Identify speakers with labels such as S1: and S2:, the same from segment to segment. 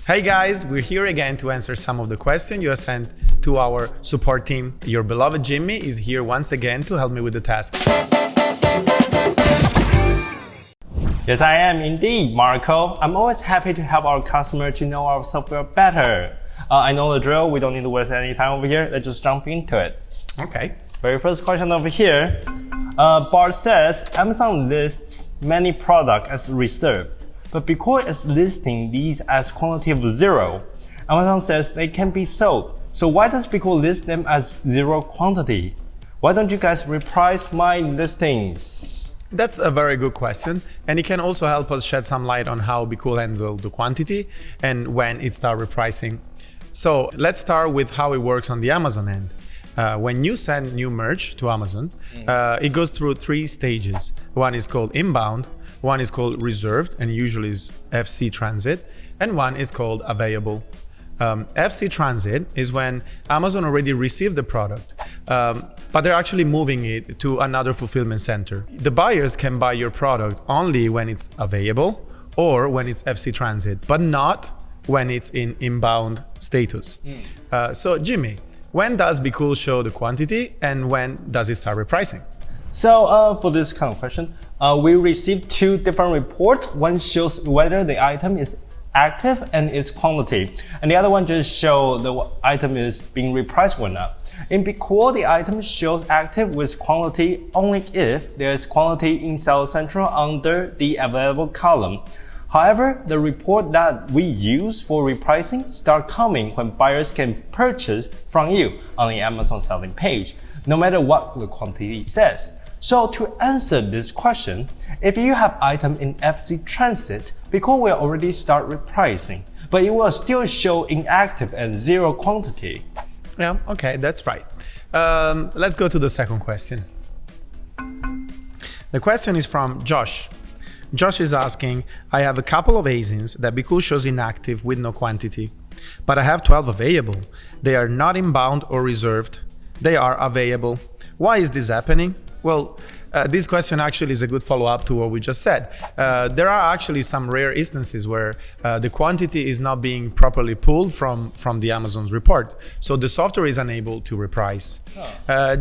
S1: Hey guys, we're here again to answer some of the questions you have sent to our support team. Your beloved Jimmy is here once again to help me with the task.
S2: Yes, I am indeed, Marco. I'm always happy to help our customer to know our software better. I know the drill. We don't need to waste any time over here. Let's just jump into it.
S1: Okay.
S2: Very first question over here. Bart says, Amazon lists many products as reserved, but BQool is listing these as quantity of 0. Amazon says they can be sold. So why does BQool list them as 0 quantity? Why don't you guys reprice my listings?
S1: That's a very good question, and it can also help us shed some light on how BQool handles the quantity and when it starts repricing. So let's start with how it works on the Amazon end. When you send new merch to Amazon, it goes through 3 stages. One is called inbound, one is called reserved, and usually is FC transit, and one is called available. FC transit is when Amazon already received the product, but they're actually moving it to another fulfillment center. The buyers can buy your product only when it's available or when it's FC transit, but not when it's in inbound status. So Jimmy, when does BQool show the quantity and when does it start repricing?
S2: So for this kind of question, we received 2 different reports. One shows whether the item is active and its quantity, and the other one just shows the item is being repriced or not. In BQool, the item shows active with quantity only if there is quantity in Sales Central under the available column. However, the report that we use for repricing start coming when buyers can purchase from you on the Amazon selling page, no matter what the quantity says. So to answer this question, if you have item in FC transit, BQool will already start repricing, but it will still show inactive and 0 quantity.
S1: Yeah, okay, that's right. Let's go to the second question. The question is from Josh. Josh is asking, I have a couple of ASINs that BQool shows inactive with no quantity, but I have 12 available. They are not inbound or reserved. They are available. Why is this happening? Well, this question actually is a good follow-up to what we just said. There are actually some rare instances where the quantity is not being properly pulled from the Amazon's report, so the software is unable to reprice.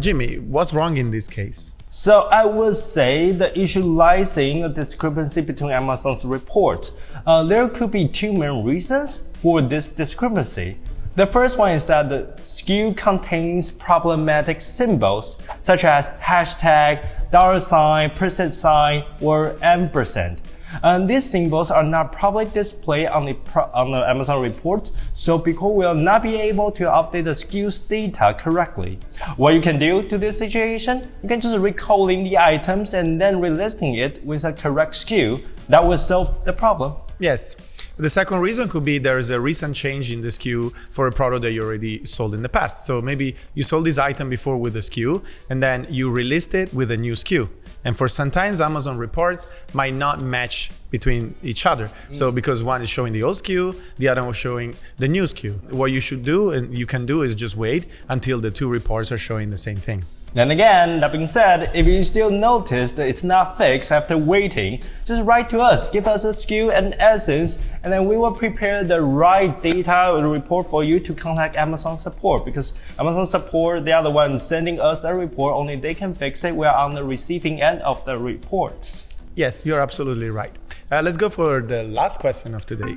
S1: Jimmy, what's wrong in this case?
S2: So I would say the issue lies in a discrepancy between Amazon's report. There could be 2 main reasons for this discrepancy. The first one is that the SKU contains problematic symbols such as hashtag, $, %, or ampersand. And these symbols are not properly displayed on the Amazon report, so BQool will not be able to update the SKU's data correctly. What you can do to this situation, you can just recalling the items and then relisting it with a correct SKU. That will solve the problem.
S1: Yes. The second reason could be there is a recent change in the SKU for a product that you already sold in the past. So maybe you sold this item before with a SKU and then you relist it with a new SKU. And for sometimes Amazon reports might not match between each other. So because one is showing the old SKU, the other one is showing the new SKU. What you should do and you can do is just wait until the 2 reports are showing the same thing.
S2: Then again, that being said, if you still notice that it's not fixed after waiting, just write to us, give us a SKU and essence, and then we will prepare the right data report for you to contact Amazon support, because Amazon support, they are the ones sending us the report, only they can fix it. We are on the receiving end of the reports.
S1: Yes, you're absolutely right. Let's go for the last question of today.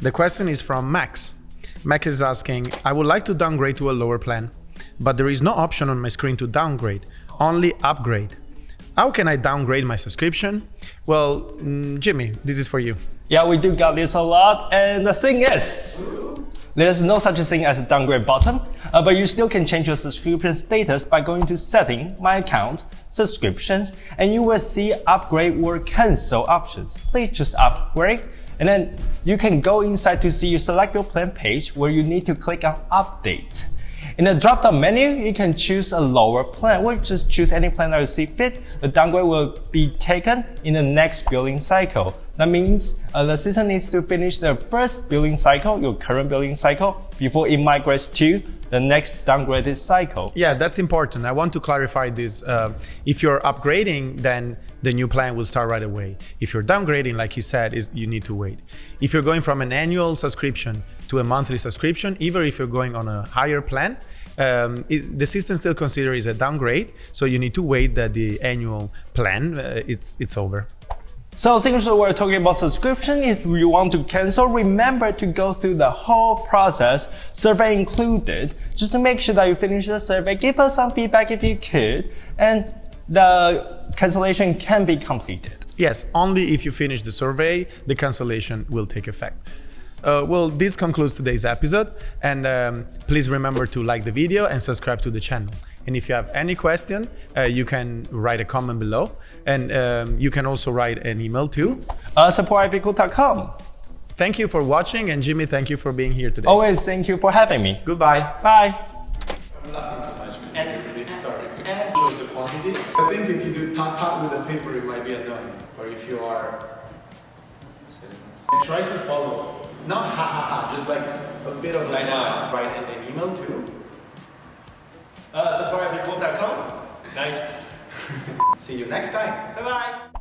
S1: The question is from Max. Max is asking, I would like to downgrade to a lower plan, but there is no option on my screen to downgrade, only upgrade. How can I downgrade my subscription? Well, Jimmy, this is for you.
S2: Yeah, we do got this a lot, and the thing is, there's no such a thing as a downgrade button, but you still can change your subscription status by going to Setting, My Account, Subscriptions, and you will see Upgrade or Cancel options. Please just upgrade, and then you can go inside to see you select your plan page where you need to click on Update. In the drop-down menu, you can choose a lower plan, or just choose any plan that you see fit. The downgrade will be taken in the next billing cycle. That means the system needs to finish the first billing cycle, your current billing cycle, before it migrates to the next downgraded cycle.
S1: Yeah, that's important. I want to clarify this. If you're upgrading, then the new plan will start right away. If you're downgrading, like he said, you need to wait. If you're going from an annual subscription to a monthly subscription, even if you're going on a higher plan, the system still considers it a downgrade, so you need to wait that the annual plan it's over.
S2: So since we're talking about subscription, if you want to cancel, remember to go through the whole process, survey included, just to make sure that you finish the survey. Give us some feedback if you could, and the cancellation can be completed.
S1: Yes, only if you finish the survey, the cancellation will take effect. Well, this concludes today's episode, and please remember to like the video and subscribe to the channel. And if you have any question, you can write a comment below, and you can also write an email to
S2: support@BQool.com.
S1: Thank you for watching, and Jimmy, thank you for being here today.
S2: Always thank you for having me.
S1: Goodbye.
S2: Bye.
S1: I'm laughing too much, man. And sorry. And shows the quantity. I think if you do tap with the paper, it might be annoying. Or if you are, try to follow. Not ha ha ha, just like a bit of a smile. Write an email to
S2: support@BQool.com. Nice.
S1: See you next time.
S2: Bye bye.